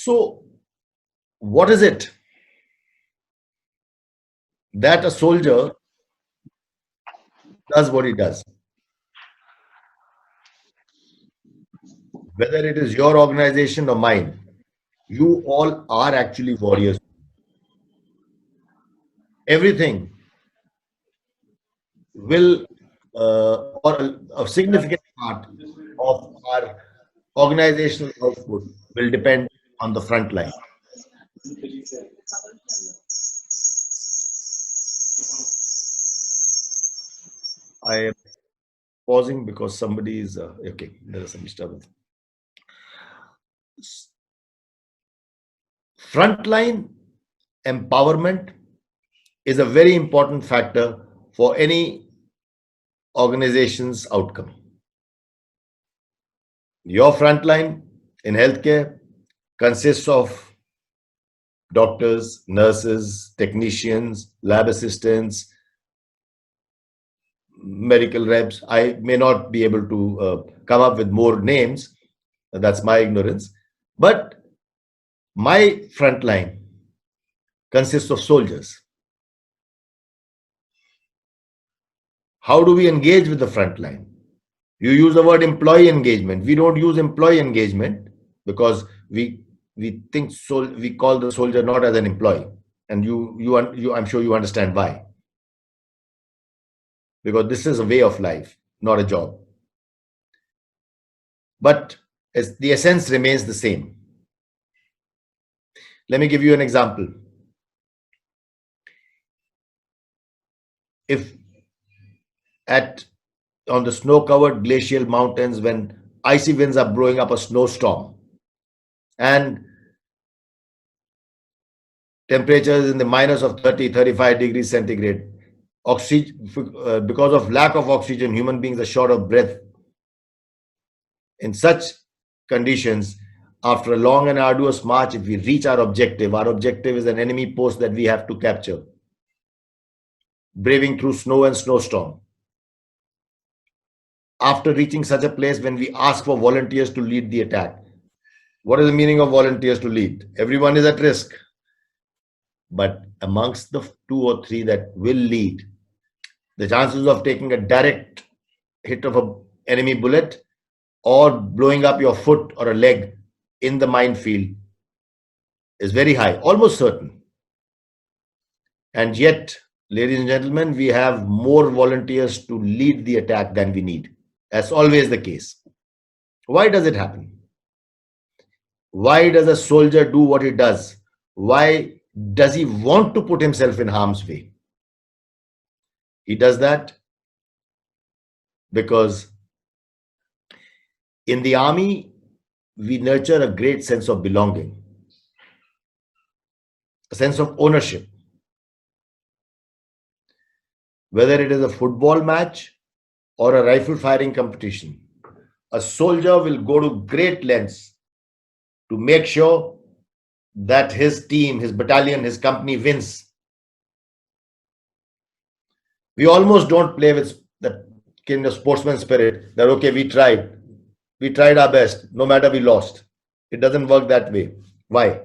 So, what is it that a soldier does what he does? Whether it is your organization or mine, you all are actually warriors. Everything will, or a significant part of our organizational output will depend on the front line. I am pausing because somebody is, okay, there is some disturbance. Frontline empowerment is a very important factor for any organization's outcome. Your frontline in healthcare consists of doctors, nurses, technicians, lab assistants, medical reps. I may not be able to come up with more names. That's my ignorance. But my frontline consists of soldiers. How do we engage with the frontline? You use the word employee engagement. We don't use employee engagement because we think so. We call the soldier not as an employee, and I'm sure you understand why. Because this is a way of life, not a job. But the essence remains the same. Let me give you an example. If on the snow-covered glacial mountains, when icy winds are blowing up a snowstorm and temperatures in the minus of 30, 35 degrees centigrade, because of lack of oxygen, human beings are short of breath. In such conditions, after a long and arduous march, if we reach our objective is an enemy post that we have to capture, braving through snow and snowstorm. After reaching such a place, when we ask for volunteers to lead the attack, what is the meaning of volunteers to lead? Everyone is at risk. But amongst the 2 or 3 that will lead, the chances of taking a direct hit of an enemy bullet or blowing up your foot or a leg in the minefield is very high, almost certain. And yet, ladies and gentlemen, we have more volunteers to lead the attack than we need. That's always the case. Why does it happen? Why does a soldier do what he does? Why does he want to put himself in harm's way? He does that because in the army, we nurture a great sense of belonging, a sense of ownership. Whether it is a football match or a rifle firing competition, a soldier will go to great lengths to make sure that his team, his battalion, his company wins. We almost don't play with that kind of sportsman spirit that, okay, we tried our best, no matter we lost. It doesn't work that way. Why?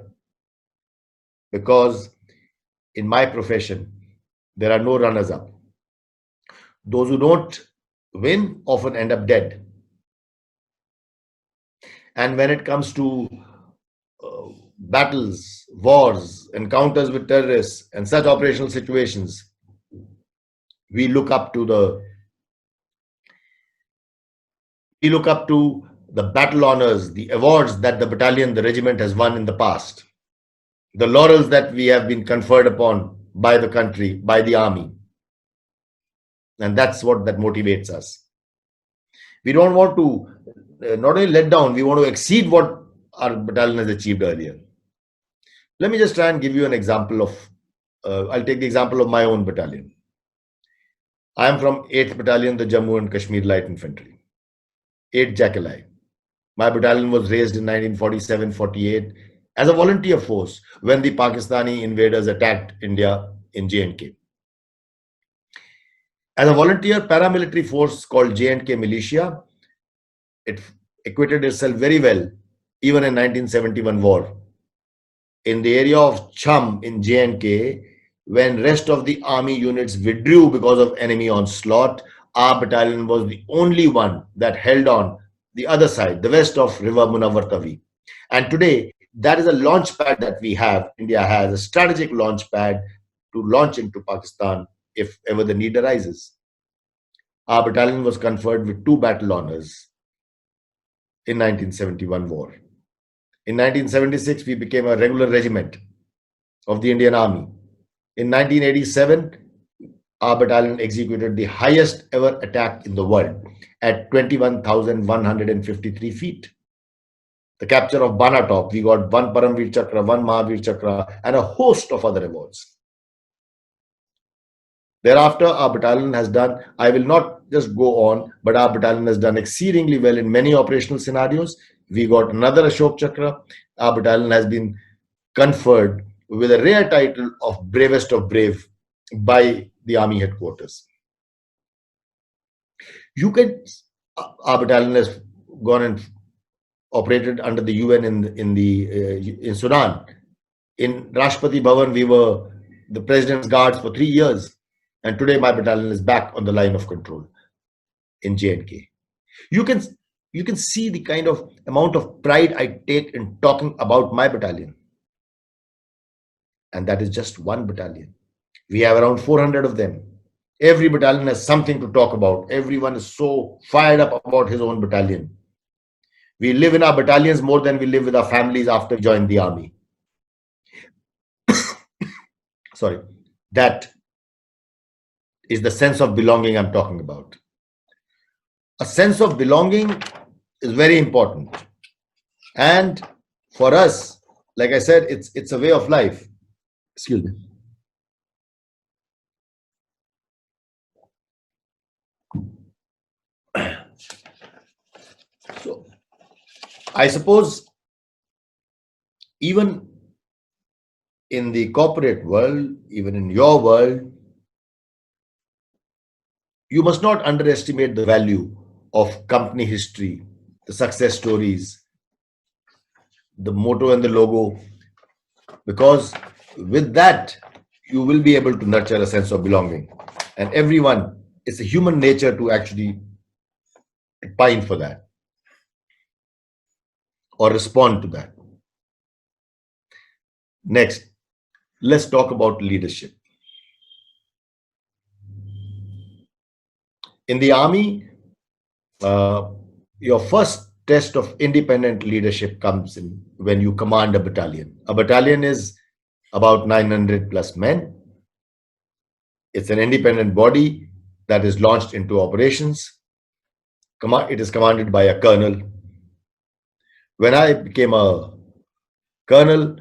Because in my profession, there are no runners up. Those who don't win often end up dead. And when it comes to battles, wars, encounters with terrorists, and such operational situations, we look up to the battle honors, the awards that the battalion, the regiment has won in the past, the laurels that we have been conferred upon by the country, by the army. And that's what that motivates us. We don't want to not only let down, we want to exceed what our battalion has achieved earlier. Let me just try and give you an example of, I'll take the example of my own battalion. I am from 8th Battalion, the Jammu and Kashmir Light Infantry, 8 Jackali. My battalion was raised in 1947-48 as a volunteer force when the Pakistani invaders attacked India in J&K. As a volunteer paramilitary force called J&K Militia, it acquitted itself very well, even in 1971 war. in the area of Cham in J&K, when rest of the army units withdrew because of enemy onslaught, our battalion was the only one that held on the other side, the west of River Munawar Tawi. And today, that is a launch pad that we have. India has a strategic launch pad to launch into Pakistan if ever the need arises. Our battalion was conferred with 2 battle honors in 1971 war. In 1976, we became a regular regiment of the Indian Army. In 1987, our battalion executed the highest ever attack in the world at 21,153 feet. The capture of Banatop, we got 1 Paramveer Chakra, 1 Mahavir Chakra, and a host of other awards. Thereafter, our battalion has done, I will not just go on, but our battalion has done exceedingly well in many operational scenarios. We got another Ashok Chakra. Our battalion has been conferred with a rare title of Bravest of Brave by the Army headquarters. Our battalion has gone and operated under the UN in Sudan. In Rashtrapati Bhavan, we were the President's guards for 3 years. And today my battalion is back on the line of control in J&K. You can see the kind of amount of pride I take in talking about my battalion. And that is just one battalion. We have around 400 of them. Every battalion has something to talk about. Everyone is so fired up about his own battalion. We live in our battalions more than we live with our families after we join the army. Sorry. That is the sense of belonging I'm talking about. A sense of belonging is very important. And for us, like I said, it's a way of life. Excuse me. So, I suppose even in the corporate world, even in your world, you must not underestimate the value of company history, the success stories, the motto and the logo, because with that, you will be able to nurture a sense of belonging. And everyone, it's a human nature to actually pine for that or respond to that. Next, let's talk about leadership. In the army, your first test of independent leadership comes in when you command a battalion. A battalion is about 900 plus men. It's an independent body that is launched into operations. It is commanded by a colonel. When I became a colonel,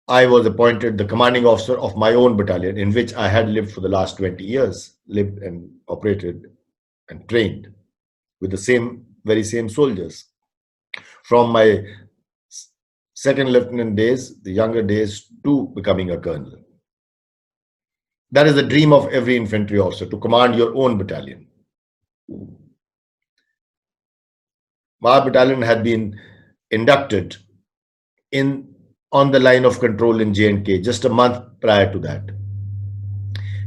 I was appointed the commanding officer of my own battalion, in which I had lived for the last 20 years, lived and operated and trained with the very same soldiers. From my second lieutenant days, the younger days, to becoming a colonel. That is the dream of every infantry officer, to command your own battalion. My battalion had been inducted on the line of control in J&K just a month prior to that.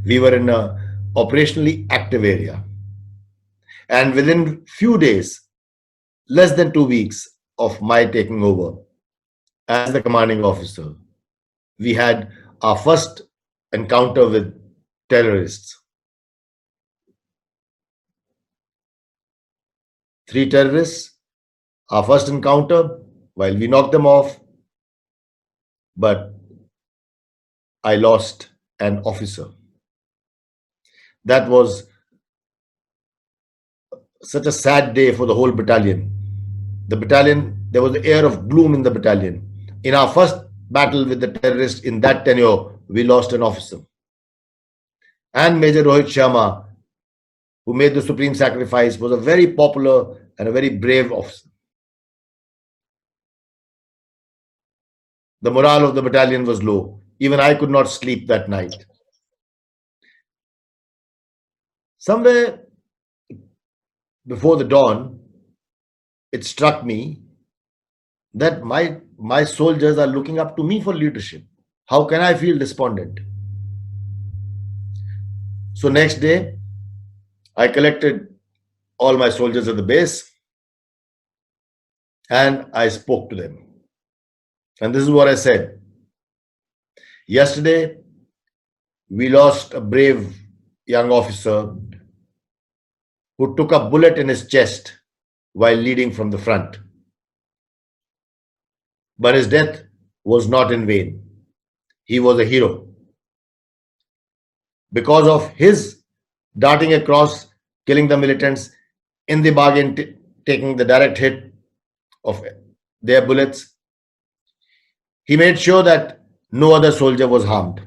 We were in an operationally active area. And within few days, less than 2 weeks of my taking over as the commanding officer, we had our first encounter with terrorists. 3 terrorists, our first encounter, while we knocked them off, but I lost an officer. That was such a sad day for the whole battalion. The battalion, there was the air of gloom in the battalion. In our first battle with the terrorists in that tenure, we lost an officer. And Major Rohit Sharma, who made the supreme sacrifice, was a very popular and a very brave officer. The morale of the battalion was low. Even I could not sleep that night. Somewhere before the dawn, it struck me that my soldiers are looking up to me for leadership. How can I feel despondent? So next day, I collected all my soldiers at the base and I spoke to them. And this is what I said. Yesterday, we lost a brave young officer who took a bullet in his chest while leading from the front. But his death was not in vain. He was a hero. Because of his darting across, killing the militants, in the bargain, taking the direct hit of their bullets, he made sure that no other soldier was harmed.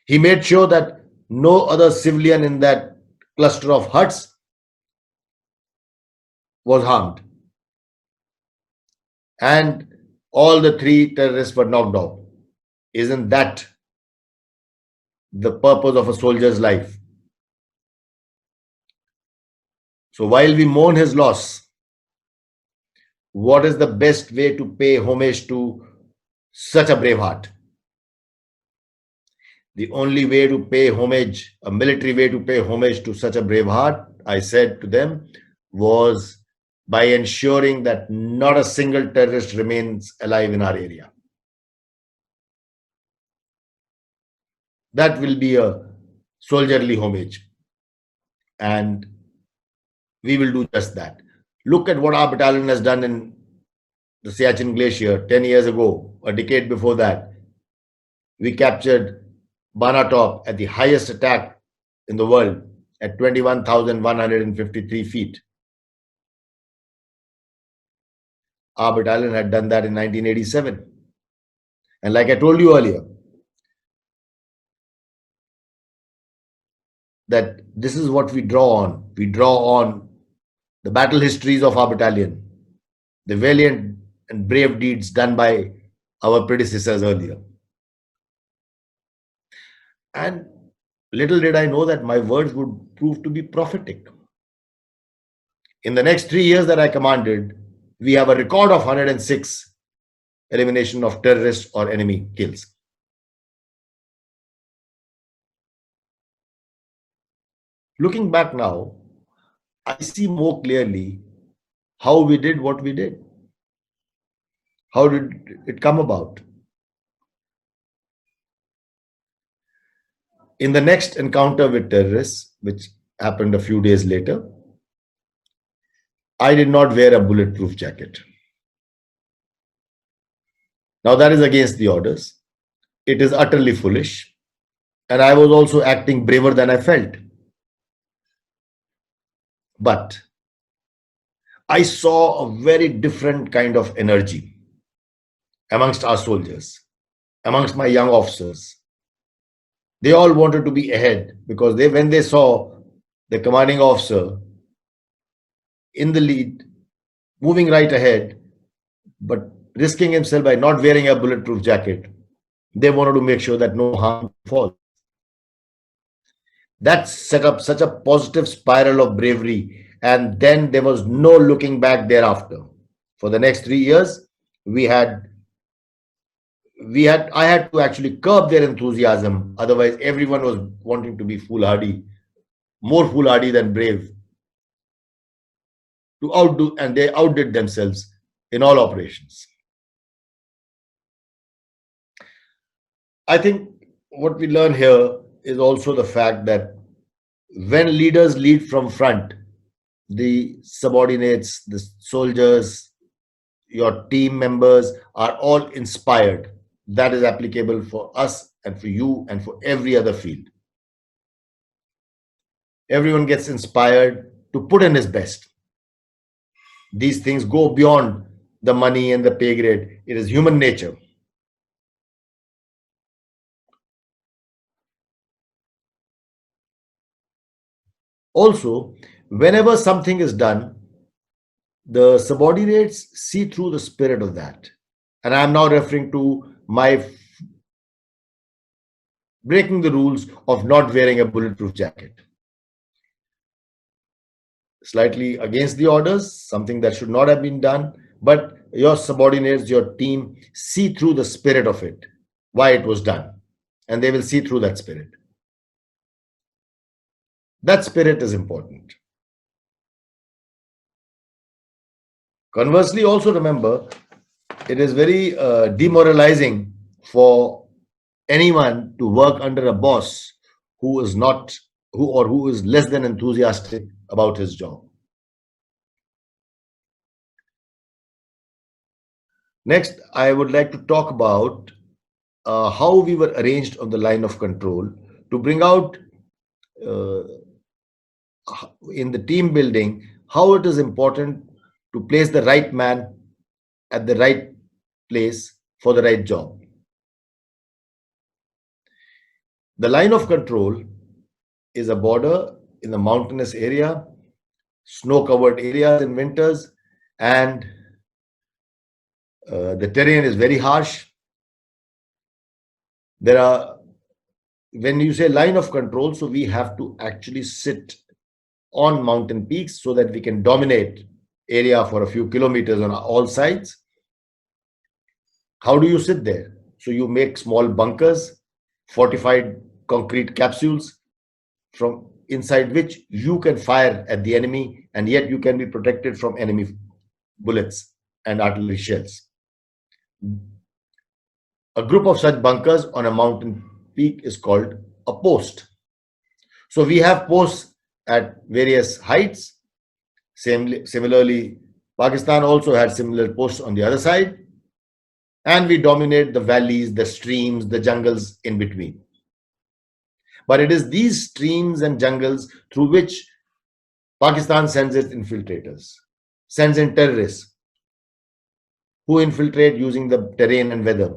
He made sure that no other civilian in that cluster of huts was harmed. And all the three terrorists were knocked out. Isn't that the purpose of a soldier's life? So while we mourn his loss, what is the best way to pay homage to such a brave heart? The only way to pay homage, a military way to pay homage to such a brave heart, I said to them, was by ensuring that not a single terrorist remains alive in our area. That will be a soldierly homage. And we will do just that. Look at what our battalion has done in the Siachen Glacier 10 years ago, a decade before that. We captured Bana Top at the highest attack in the world at 21,153 feet. Our battalion had done that in 1987. And like I told you earlier, that this is what we draw on. We draw on the battle histories of our battalion, the valiant and brave deeds done by our predecessors earlier. And little did I know that my words would prove to be prophetic. In the next 3 years that I commanded, we have a record of 106 elimination of terrorist or enemy kills. Looking back now, I see more clearly how we did what we did. How did it come about? In the next encounter with terrorists, which happened a few days later, I did not wear a bulletproof jacket. Now that is against the orders. It is utterly foolish. And I was also acting braver than I felt. But I saw a very different kind of energy amongst our soldiers, amongst my young officers. They all wanted to be ahead because when they saw the commanding officer in the lead, moving right ahead, but risking himself by not wearing a bulletproof jacket, they wanted to make sure that no harm falls. That set up such a positive spiral of bravery, and then there was no looking back thereafter. For the next 3 years, I had to actually curb their enthusiasm. Otherwise, everyone was wanting to be foolhardy, more foolhardy than brave, to outdo, and they outdid themselves in all operations. I think what we learn here is also the fact that when leaders lead from front, the subordinates, the soldiers, your team members are all inspired. That is applicable for us and for you and for every other field. Everyone gets inspired to put in his best. These things go beyond the money and the pay grade. It is human nature. Also, whenever something is done, the subordinates see through the spirit of that. And I'm now referring to my breaking the rules of not wearing a bulletproof jacket. slightly against the orders, something that should not have been done, but your subordinates, your team see through the spirit of it, why it was done, and they will see through that spirit. That spirit is important. Conversely, also remember, it is very demoralizing for anyone to work under a boss who is not who is less than enthusiastic about his job. Next, I would like to talk about how we were arranged on the line of control to bring out uh, in the team building how it is important to place the right man at the right place for the right job. The line of control is a border in a mountainous area, snow-covered areas in winters, and the terrain is very harsh. There are, when you say line of control, so we have to actually sit on mountain peaks so that we can dominate area for a few kilometers on all sides. How do you sit there? So you make small bunkers, fortified concrete capsules from inside which you can fire at the enemy, and yet you can be protected from enemy bullets and artillery shells. A group of such bunkers on a mountain peak is called a post. So we have posts at various heights. Similarly, Pakistan also had similar posts on the other side, and we dominate the valleys, the streams, the jungles in between. But it is these streams and jungles through which Pakistan sends its infiltrators, sends in terrorists who infiltrate using the terrain and weather.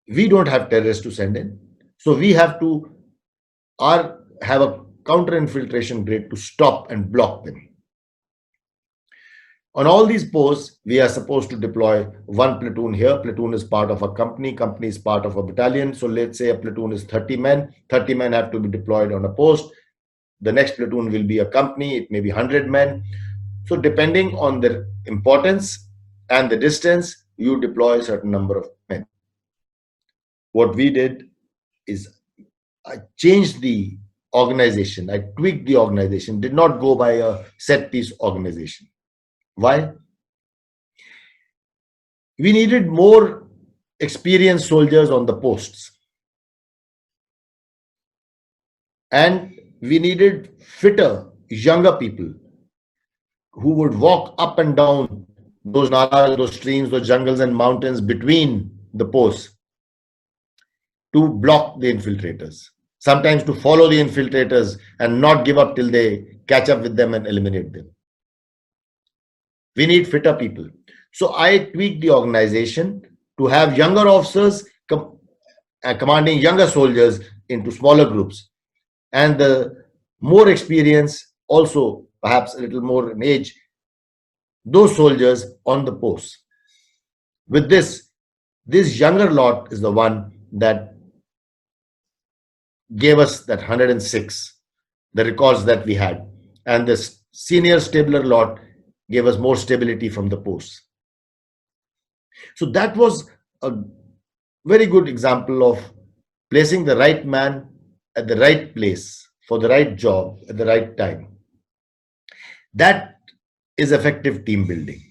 We don't have terrorists to send in, so we have to have a counter infiltration grid to stop and block them. On all these posts, we are supposed to deploy one platoon here. Platoon is part of a company, company is part of a battalion. So let's say a platoon is 30 men. 30 men have to be deployed on a post. The next platoon will be a company, it may be 100 men. So depending on the importance and the distance, you deploy a certain number of men. What we did is I changed the organization, I tweaked the organization, did not go by a set piece organization. Why? We needed more experienced soldiers on the posts. And we needed fitter, younger people who would walk up and down those nalas, those streams, those jungles and mountains between the posts to block the infiltrators. Sometimes to follow the infiltrators and not give up till they catch up with them and eliminate them. We need fitter people. So I tweaked the organization to have younger officers commanding younger soldiers into smaller groups, and the more experience, also perhaps a little more in age, those soldiers on the posts. With this younger lot is the one that gave us that 106, the records that we had, and this senior stabler lot gave us more stability from the posts. So that was a very good example of placing the right man at the right place for the right job at the right time. That is effective team building.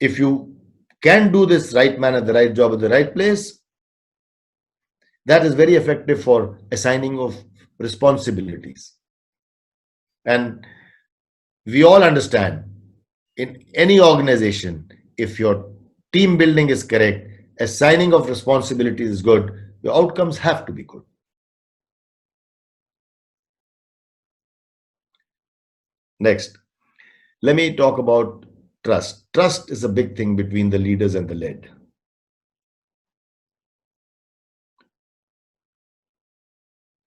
If you can do this right man at the right job at the right place, that is very effective for assigning of responsibilities. And we all understand, in any organization, if your team building is correct, assigning of responsibilities is good, your outcomes have to be good. Next, let me talk about trust. Trust is a big thing between the leaders and the led.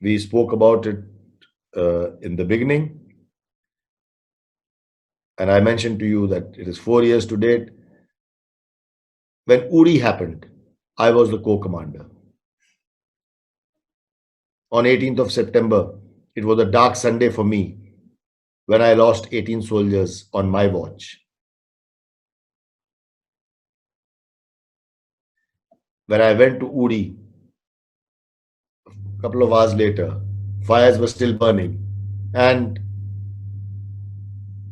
We spoke about it in the beginning. And I mentioned to you that it is 4 years to date. When Uri happened, I was the co-commander. On 18th of September, It was a dark Sunday for me when I lost 18 soldiers on my watch. When I went to Uri, a couple of hours later, fires were still burning. And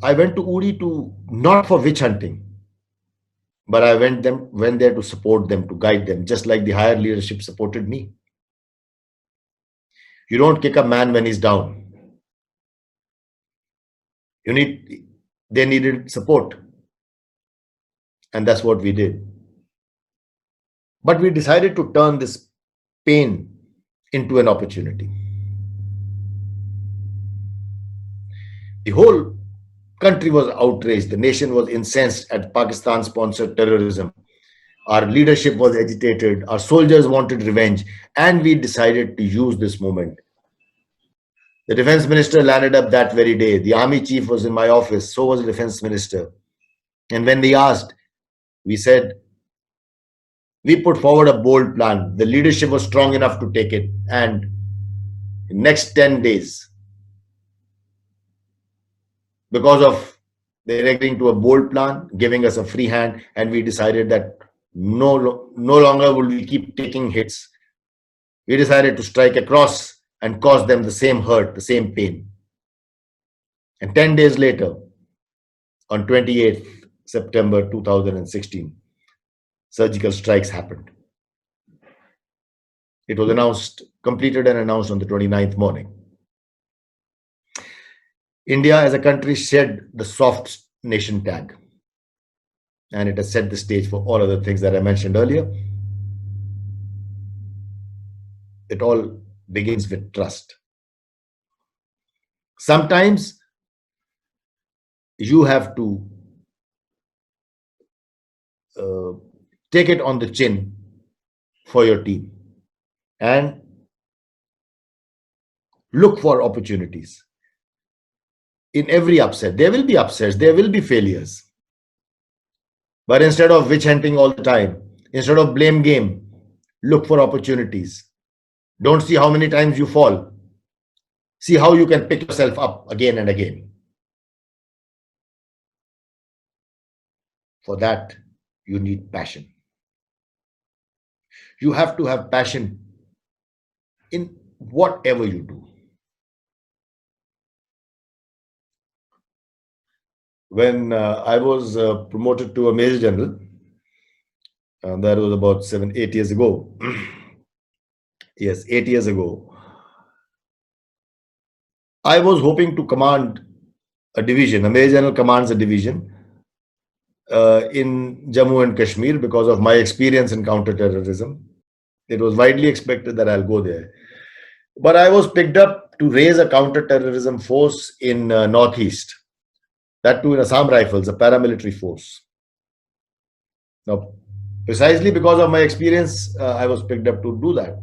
I went to Uri to not for witch hunting, but I went there to support them, to guide them, just like the higher leadership supported me. You don't kick a man when he's down. You need They needed support, and that's what we did. But we decided to turn this pain into an opportunity. The whole country was outraged. The nation was incensed at Pakistan-sponsored terrorism. Our leadership was agitated. Our soldiers wanted revenge, and we decided to use this moment. The defense minister landed up that very day. The army chief was in my office. So was the defense minister. And when they asked, we said, we put forward a bold plan. The leadership was strong enough to take it. And in next 10 days, because of their agreeing to a bold plan, giving us a free hand, and we decided that no longer will we keep taking hits. We decided to strike across and cause them the same hurt, the same pain. And 10 days later, on 28th September 2016, surgical strikes happened. It was completed and announced on the 29th morning. India as a country shed the soft nation tag, and it has set the stage for all other things that I mentioned earlier. It all begins with trust. Sometimes you have to take it on the chin for your team and look for opportunities. In every upset, there will be upsets, there will be failures. But instead of witch hunting all the time, instead of blame game, look for opportunities. Don't see how many times you fall. See how you can pick yourself up again and again. For that, you need passion. You have to have passion in whatever you do. When I was promoted to a Major General, that was about 8 years ago. Yes, 8 years ago. I was hoping to command a division. A Major General commands a division in Jammu and Kashmir because of my experience in counter-terrorism. It was widely expected that I'll go there. But I was picked up to raise a counter-terrorism force in Northeast. That too in Assam Rifles, a paramilitary force. Now, precisely because of my experience, I was picked up to do that.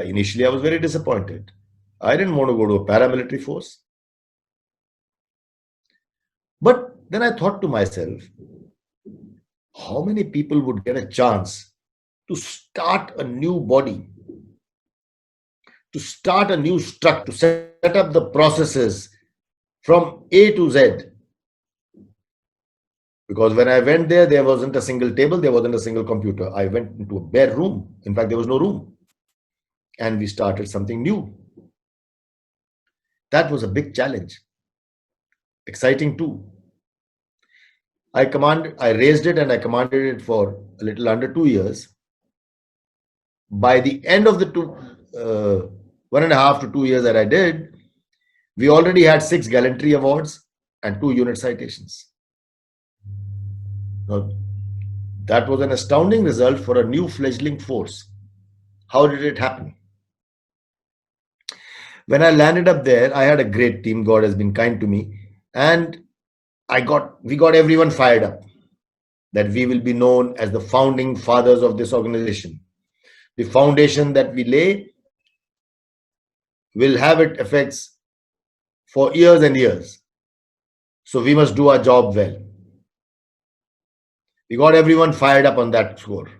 Initially, I was very disappointed. I didn't want to go to a paramilitary force. But then I thought to myself, how many people would get a chance to start a new body, to start a new structure, to set up the processes from A to Z? Because when I went there wasn't a single table, there wasn't a single computer. I went into a bare room. In fact, there was no room. And we started something new. That was a big challenge. Exciting too. I raised it and I commanded it for a little under 2 years. By the end of the 1.5 to 2 years that I did, we already had 6 gallantry awards and 2 unit citations. Now, that was an astounding result for a new fledgling force. How did it happen? When I landed up there, I had a great team. God has been kind to me. And we got everyone fired up that we will be known as the founding fathers of this organization. The foundation that we lay will have its effects for years and years. So we must do our job well. We got everyone fired up on that score.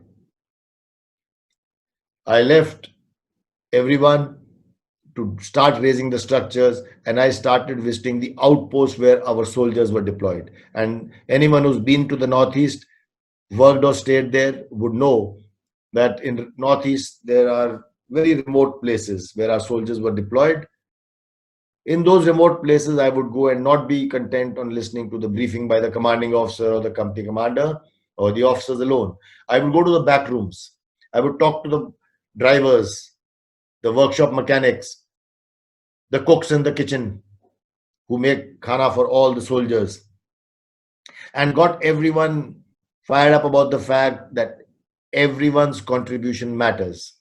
I left everyone to start raising the structures, and I started visiting the outposts where our soldiers were deployed. And anyone who's been to the Northeast, worked or stayed there, would know that in the Northeast there are very remote places where our soldiers were deployed. In those remote places, I would go and not be content on listening to the briefing by the commanding officer or the company commander or the officers alone. I would go to the back rooms. I would talk to the drivers, the workshop mechanics, the cooks in the kitchen who make khana for all the soldiers, and got everyone fired up about the fact that everyone's contribution matters,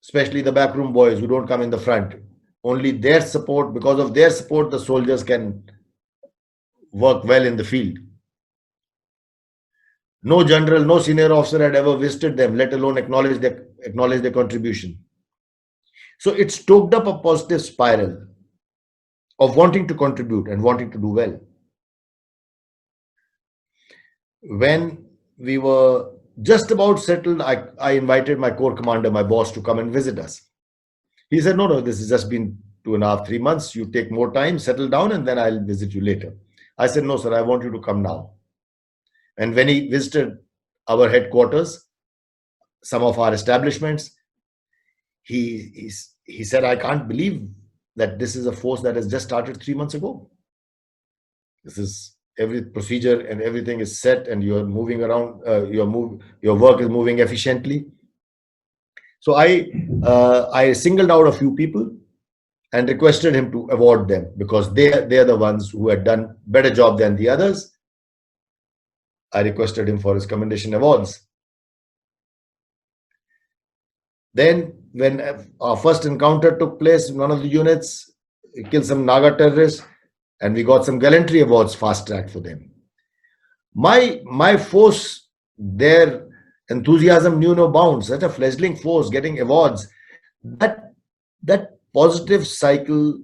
especially the backroom boys who don't come in the front. Only their support, because of their support, the soldiers can work well in the field. No general, no senior officer had ever visited them, let alone acknowledge their contribution. So it stoked up a positive spiral of wanting to contribute and wanting to do well. When we were just about settled, I invited my corps commander, my boss, to come and visit us. He said, no, this has just been 2.5, 3 months. You take more time, settle down, and then I'll visit you later. I said, no, sir, I want you to come now. And when he visited our headquarters, some of our establishments, he said, I can't believe that this is a force that has just started 3 months ago. This is every procedure and everything is set, and you're moving around. Your work is moving efficiently. So I singled out a few people and requested him to award them, because they're the ones who had done better job than the others. I requested him for his commendation awards. Then, when our first encounter took place in one of the units, we killed some Naga terrorists, and we got some gallantry awards fast track for them. My force, their enthusiasm knew no bounds. Such a fledgling force getting awards, that positive cycle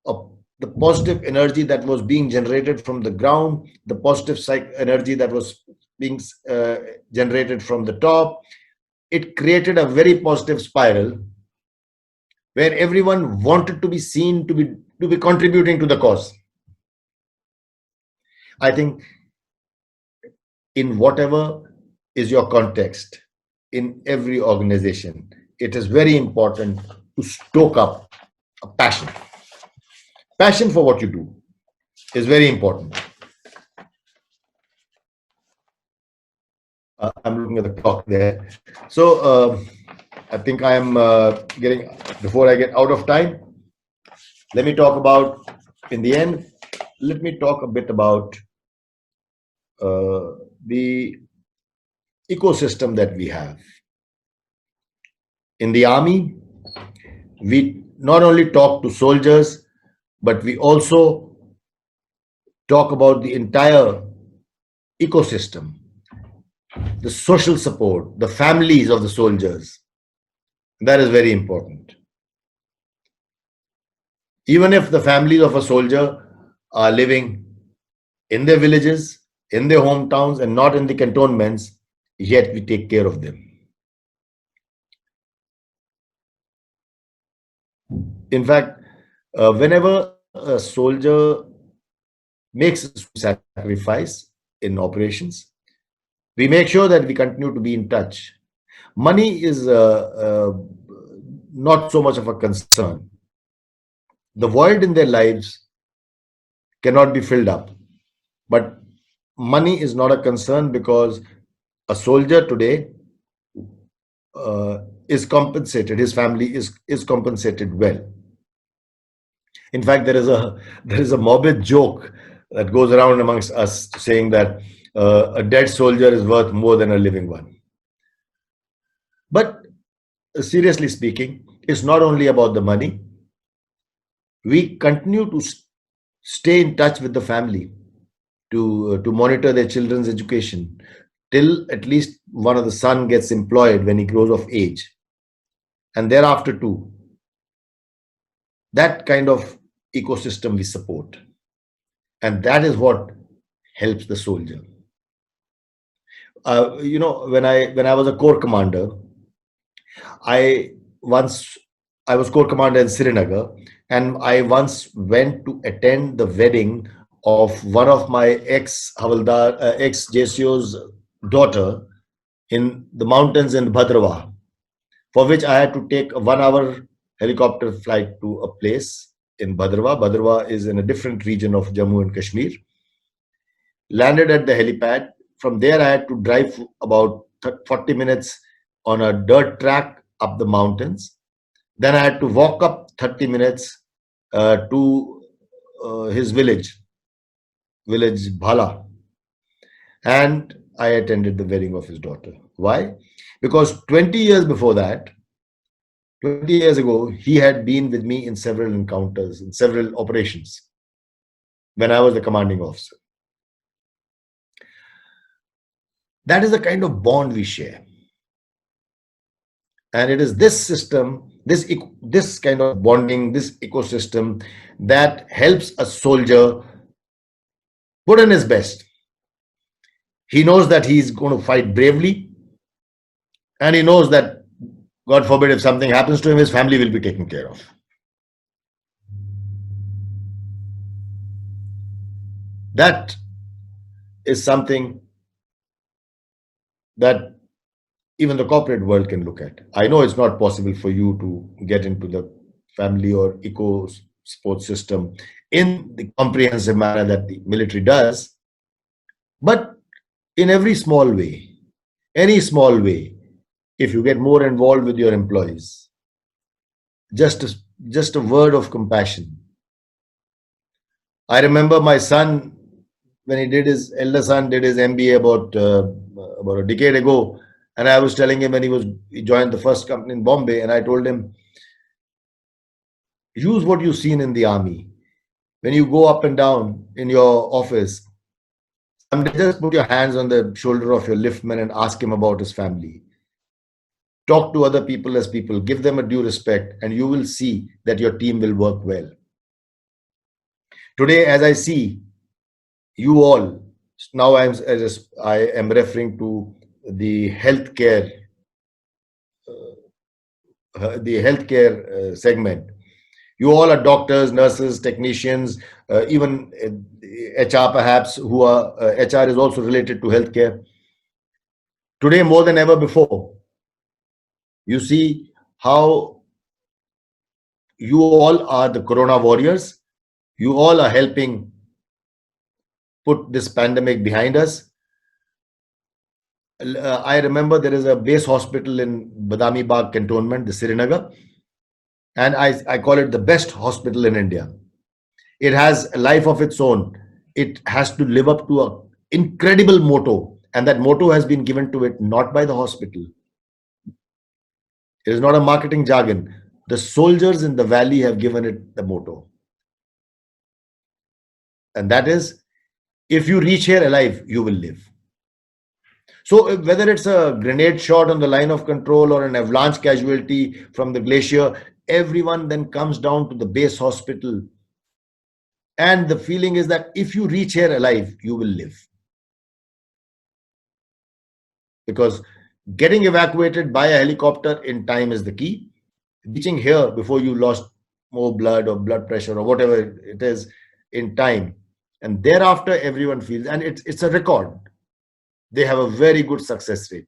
of the positive energy that was being generated from the ground, the positive energy that was being generated from the top, it created a very positive spiral where everyone wanted to be seen to be contributing to the cause. I think in whatever is your context, in every organization, it is very important to stoke up a passion. Passion for what you do is very important. I'm looking at the clock there. So I think I am before I get out of time, let me talk about, in the end, let me talk a bit about the ecosystem that we have. In the army, we not only talk to soldiers, but we also talk about the entire ecosystem, the social support, the families of the soldiers. That is very important. Even if the families of a soldier are living in their villages, in their hometowns, and not in the cantonments, yet we take care of them. In fact, whenever a soldier makes a sacrifice in operations, we make sure that we continue to be in touch. Money is not so much of a concern. The void in their lives cannot be filled up. But money is not a concern, because a soldier today is compensated. His family is compensated well. In fact, there is a morbid joke that goes around amongst us saying that a dead soldier is worth more than a living one. But seriously speaking, it's not only about the money. We continue to stay in touch with the family, to monitor their children's education till at least one of the son gets employed when he grows of age, and thereafter too. That kind of ecosystem we support, and that is what helps the soldier. When I was a corps commander, I once I was corps commander in Srinagar, and I once went to attend the wedding of one of my ex Havaldar, ex JCO's daughter in the mountains in Bhadrava, for which I had to take a 1 hour helicopter flight to a place in Bhadrava. Bhadrava is in a different region of Jammu and Kashmir. Landed at the helipad. From there, I had to drive about 40 minutes on a dirt track up the mountains. Then I had to walk up 30 minutes to his village Bhala, and I attended the wedding of his daughter. Why? Because 20 years before that, 20 years ago, he had been with me in several encounters, in several operations when I was the commanding officer. That is the kind of bond we share. And it is this system, this kind of bonding, this ecosystem that helps a soldier put in his best. He knows that he's going to fight bravely, and he knows that, God forbid, if something happens to him, his family will be taken care of. That is something that even the corporate world can look at. I know it's not possible for you to get into the family or eco sports system in the comprehensive manner that the military does, but in every small way, any small way, if you get more involved with your employees, just a word of compassion. I remember my son, when his elder son did his MBA about a decade ago, and I was telling him when he joined the first company in Bombay, and I told him, use what you've seen in the army. When you go up and down in your office, someday just put your hands on the shoulder of your liftman and ask him about his family. Talk to other people as people, give them a due respect, and you will see that your team will work well. Today, as I see you all, now I am referring to the healthcare, segment. You all are doctors, nurses, technicians, even HR perhaps, who are HR is also related to healthcare. Today, more than ever before, you see how you all are the corona warriors. You all are helping put this pandemic behind us. I remember there is a base hospital in Badami Bagh cantonment, the Srinagar, and I call it the best hospital in India. It has a life of its own. It has to live up to an incredible motto, and that motto has been given to it not by the hospital. It is not a marketing jargon. The soldiers in the valley have given it the motto. And that is, if you reach here alive, you will live. So whether it's a grenade shot on the line of control or an avalanche casualty from the glacier, everyone then comes down to the base hospital. And the feeling is that if you reach here alive, you will live. Because getting evacuated by a helicopter in time is the key. Reaching here before you lost more blood or blood pressure or whatever it is in time. And thereafter, everyone feels, and it's a record. They have a very good success rate.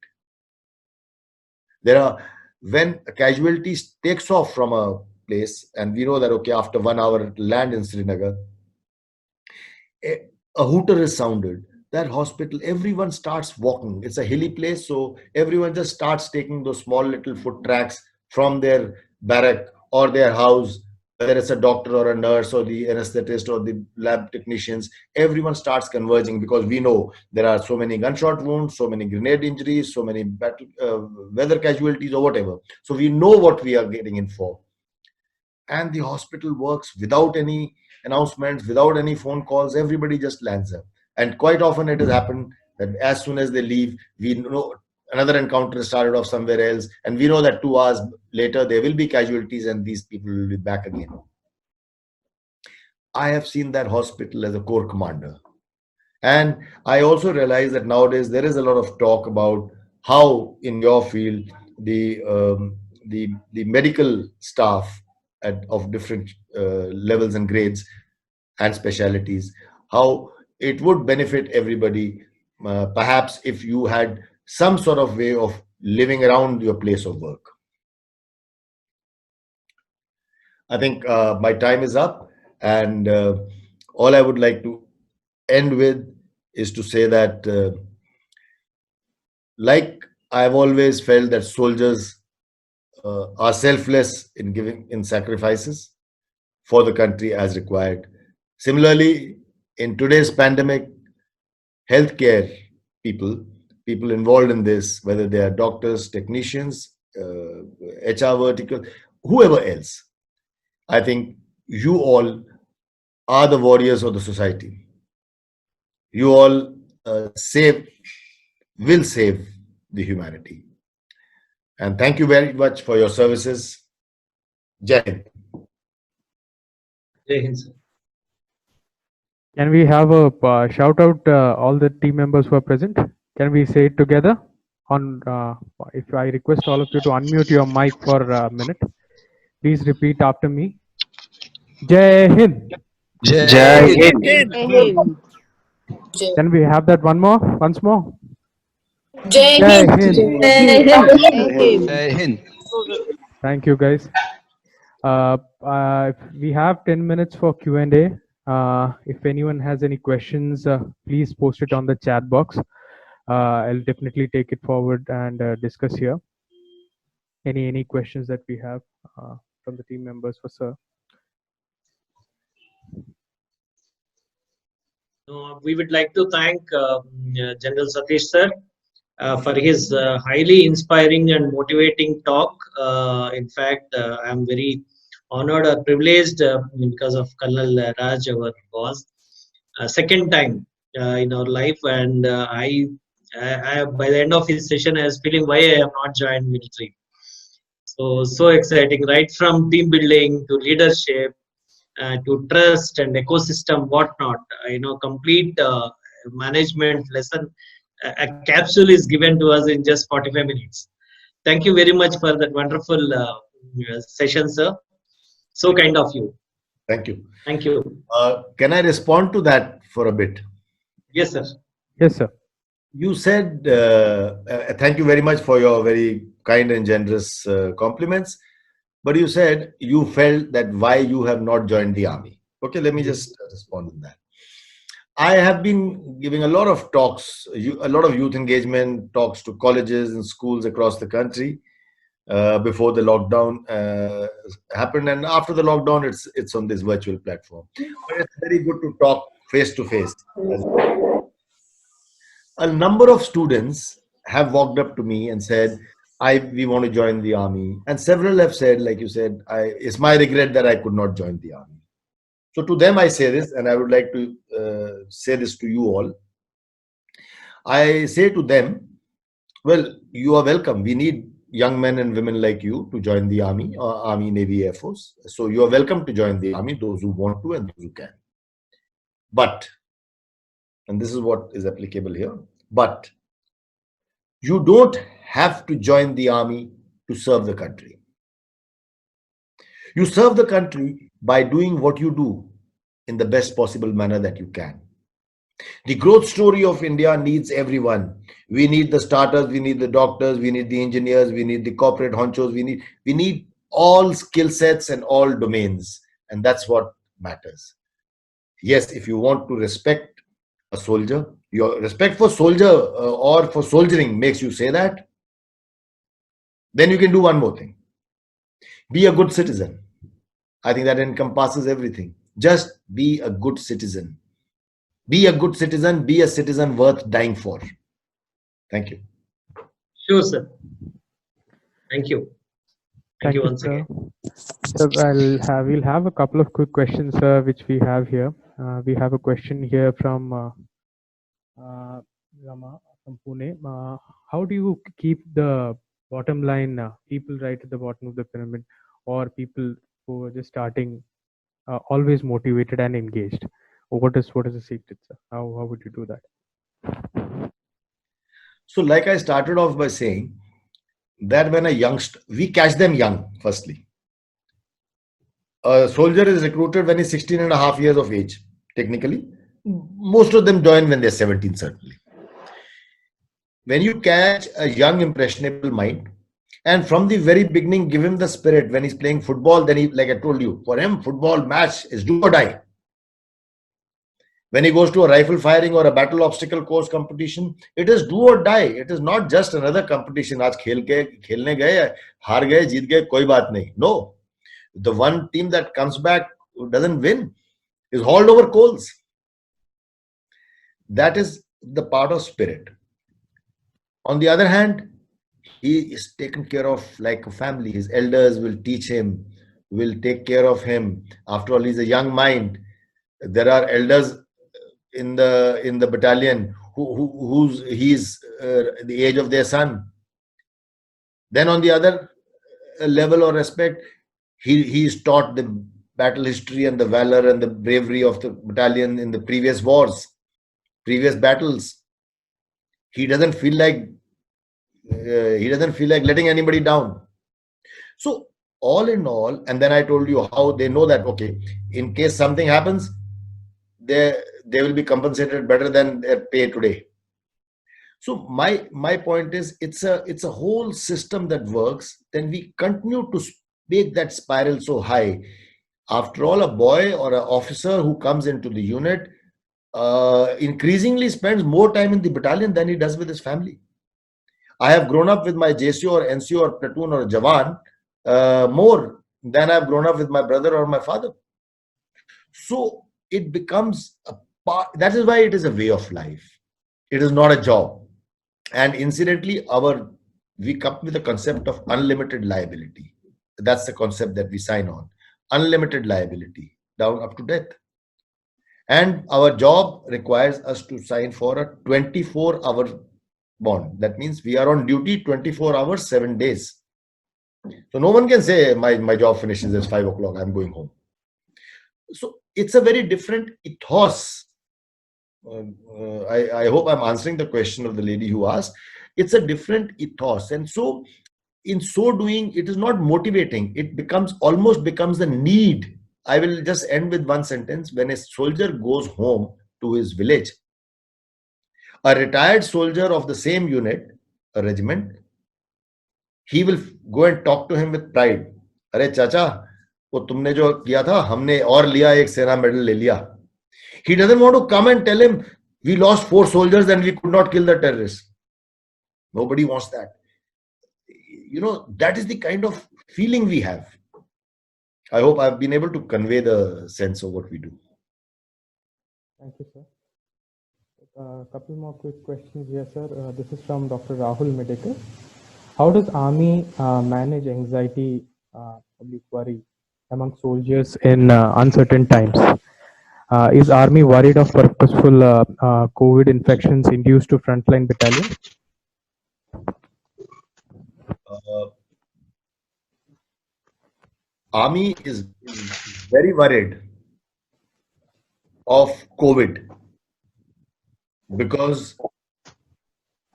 When a casualty takes off from a place, and we know that, okay, after 1 hour it land in Srinagar, a hooter is sounded. That hospital, everyone starts walking. It's a hilly place, so everyone just starts taking those small little foot tracks from their barrack or their house, whether it's a doctor or a nurse or the anesthetist or the lab technicians. Everyone starts converging because we know there are so many gunshot wounds, so many grenade injuries, so many weather casualties or whatever. So we know what we are getting in for. And the hospital works without any announcements, without any phone calls. Everybody just lands up. And quite often it has happened that as soon as they leave, we know another encounter started off somewhere else, and we know that 2 hours later there will be casualties and these people will be back again. I have seen that hospital as a corps commander. And I also realize that nowadays there is a lot of talk about how in your field the the medical staff of different levels and grades and specialities, how it would benefit everybody, perhaps if you had some sort of way of living around your place of work. I think my time is up, and all I would like to end with is to say that, like I've always felt that soldiers are selfless in giving in sacrifices for the country as required. Similarly, in today's pandemic, healthcare people, people involved in this, whether they are doctors, technicians, HR vertical, whoever else, I think you all are the warriors of the society. You all will save the humanity. And thank you very much for your services. Jai Hind. Jai Hind, sir. Can we have a shout out all the team members who are present? Can we say it together? On if I request all of you to unmute your mic for a minute, please repeat after me. Jai Hind. Jai Hind. Can we have that once more? Jai Jai Hind. Hind. Jai Hind. Thank you, guys. We have 10 minutes for Q&A. If anyone has any questions, please post it on the chat box. I'll definitely take it forward and discuss here. Any questions that we have from the team members for sir? We would like to thank General Satish sir for his highly inspiring and motivating talk. In fact, I am very honored or privileged because of Colonel Raj, our boss. Second time in our life, and I by the end of his session, I was feeling why I have not joined military. So exciting, right from team building to leadership. To trust and ecosystem, whatnot, complete management lesson. A capsule is given to us in just 45 minutes. Thank you very much for that wonderful session, sir. So kind of you. Thank you. Thank you. Can I respond to that for a bit? Yes, sir. Yes, sir. You said, thank you very much for your very kind and generous compliments. But you said you felt that why you have not joined the army. Okay, let me just respond to that. I have been giving a lot of talks, a lot of youth engagement talks to colleges and schools across the country before the lockdown happened, and after the lockdown, it's on this virtual platform. But it's very good to talk face to face. A number of students have walked up to me and said, we want to join the army. And several have said, like you said, it's my regret that I could not join the army. So to them, I say this, and I would like to say this to you all. I say to them, well, you are welcome. We need young men and women like you to join the army, Army, Navy, Air Force. So you are welcome to join the army, those who want to and those who can. But, and this is what is applicable here, but you don't have to join the army to serve the country. You serve the country by doing what you do in the best possible manner that you can. The growth story of India needs everyone. We need the starters, we need the doctors, we need the engineers, we need the corporate honchos, we need all skill sets and all domains. And that's what matters. Yes, if you want to respect a soldier, your respect for soldier or for soldiering makes you say that, then you can do one more thing. Be a good citizen. I think that encompasses everything. Just be a good citizen. Be a good citizen. Be a citizen worth dying for. Thank you. Sure, sir. Thank you. Thank you once again. So we'll have a couple of quick questions, which we have here. We have a question here from Rama from Pune. How do you keep the bottom line people right at the bottom of the pyramid, or people who are just starting, always motivated and engaged? What is the secret, sir? How would you do that? So like I started off by saying, that when a youngster, we catch them young, firstly. A soldier is recruited when he's 16 and a half years of age, technically. Most of them join when they're 17, certainly. When you catch a young, impressionable mind, and from the very beginning, give him the spirit. When he's playing football, then he, like I told you, for him, football match is do or die. When he goes to a rifle firing or a battle obstacle course competition, it is do or die. It is not just another competition. आज खेलने गए, हार गए, जीत गए, कोई बात नहीं. No, the one team that comes back who doesn't win is hauled over coals. That is the part of spirit. On the other hand, he is taken care of like a family. His elders will teach him, will take care of him. After all, he's a young mind. There are elders in the battalion he's the age of their son. Then on the other level or respect, he is taught the battle history and the valor and the bravery of the battalion in the previous wars, previous battles. He doesn't feel like letting anybody down. So all in all, and then I told you how they know that, okay, in case something happens, they will be compensated better than their pay today. So my point is, it's a whole system that works. Then we continue to make that spiral so high. After all, a boy or an officer who comes into the unit increasingly spends more time in the battalion than he does with his family. I have grown up with my JCO or NCO or platoon or Jawan more than I've grown up with my brother or my father. So it becomes a part. That is why it is a way of life. It is not a job. And incidentally, we come with the concept of unlimited liability. That's the concept that we sign on. Unlimited liability, down up to death. And our job requires us to sign for a 24-hour bond. That means we are on duty 24 hours, 7 days. So no one can say, my job finishes at 5 o'clock, I'm going home. So it's a very different ethos. I hope I'm answering the question of the lady who asked. It's a different ethos. And so in so doing, it is not motivating. It almost becomes a need. I will just end with one sentence. When a soldier goes home to his village, a retired soldier of the same unit, a regiment, he will go and talk to him with pride. Arey chacha, वो तुमने जो किया था, हमने और लिया, एक सेना medal ले लिया. He doesn't want to come and tell him, we lost 4 soldiers and we could not kill the terrorists. Nobody wants that. That is the kind of feeling we have. I hope I've been able to convey the sense of what we do. Thank you, sir. A couple more quick questions here, sir. This is from Dr. Rahul Medekar. How does Army manage anxiety, public worry among soldiers in uncertain times? Is Army worried of purposeful COVID infections induced to frontline battalions? Army is very worried of COVID because,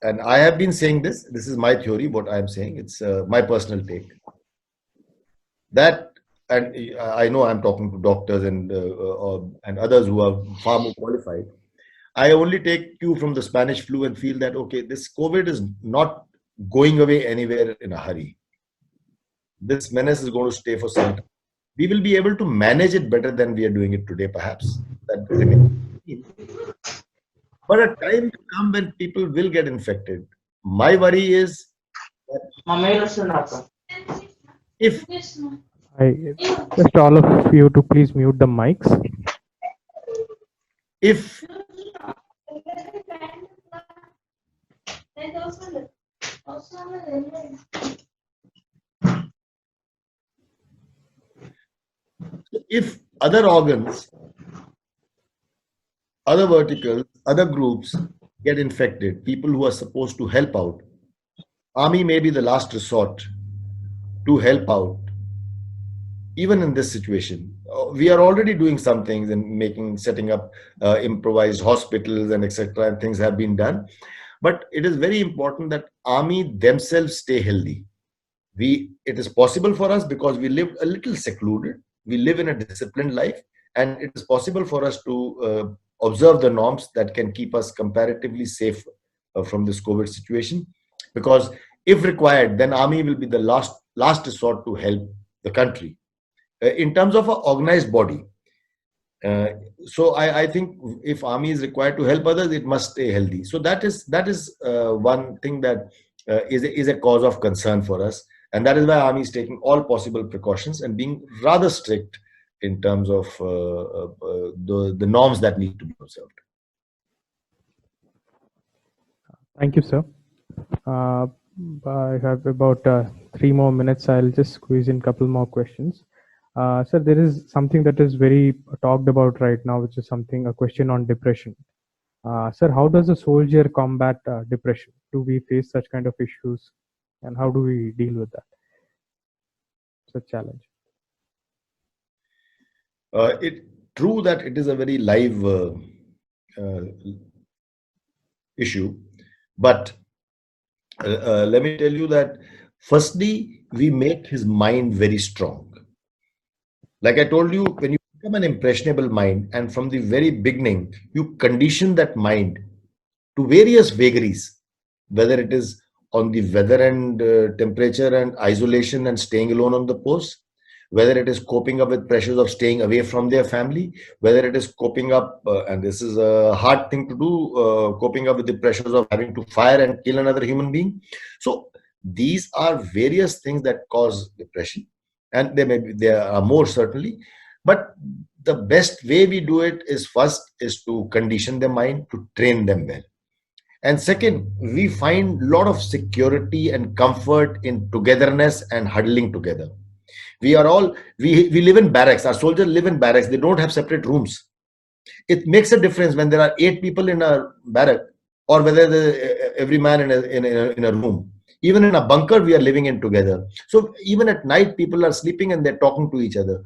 and I have been saying this is my theory, what I'm saying, it's my personal take, that, and I know I'm talking to doctors and others who are far more qualified. I only take cue from the Spanish flu and feel that, okay, this COVID is not going away anywhere in a hurry. This menace is going to stay for some time. We will be able to manage it better than we are doing it today, perhaps. That remains. But a time will come when people will get infected. My worry is that if I request all of you to please mute the mics. If other organs, other verticals, other groups get infected, people who are supposed to help out, Army may be the last resort to help out. Even in this situation, we are already doing some things and setting up improvised hospitals and etc. and things have been done. But it is very important that Army themselves stay healthy. It is possible for us because we lived a little secluded. We live in a disciplined life, and it is possible for us to observe the norms that can keep us comparatively safe from this COVID situation. Because if required, then army will be the last resort to help the country. In terms of an organized body, so I think if army is required to help others, it must stay healthy. So that is one thing that is a cause of concern for us, and that is why army is taking all possible precautions and being rather strict in terms of the norms that need to be observed. Thank you, sir. I have about 3 more minutes. I'll just squeeze in a couple more questions. Sir, there is something that is very talked about right now, which is a question on depression. Sir, how does a soldier combat depression? Do we face such kind of issues, and how do we deal with that? It's a challenge. It's true that it is a very live issue, but let me tell you that firstly, we make his mind very strong. Like I told you, when you become an impressionable mind, and from the very beginning, you condition that mind to various vagaries, whether it is on the weather and temperature and isolation and staying alone on the post, whether it is coping up with pressures of staying away from their family, whether it is coping up, and this is a hard thing to do, coping up with the pressures of having to fire and kill another human being. So these are various things that cause depression, and there are more certainly, but the best way we do it is first is to condition the mind, to train them well. And second, we find a lot of security and comfort in togetherness and huddling together. We live in barracks. Our soldiers live in barracks. They don't have separate rooms. It makes a difference when there are 8 people in a barrack, or whether every man in a room. Even in a bunker, we are living in together. So even at night, people are sleeping and they're talking to each other.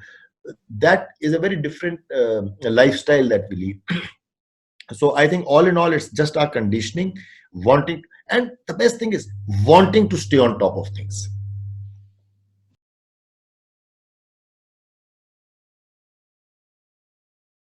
That is a very different lifestyle that we lead. So I think all in all, it's just our conditioning, wanting, and the best thing is wanting to stay on top of things.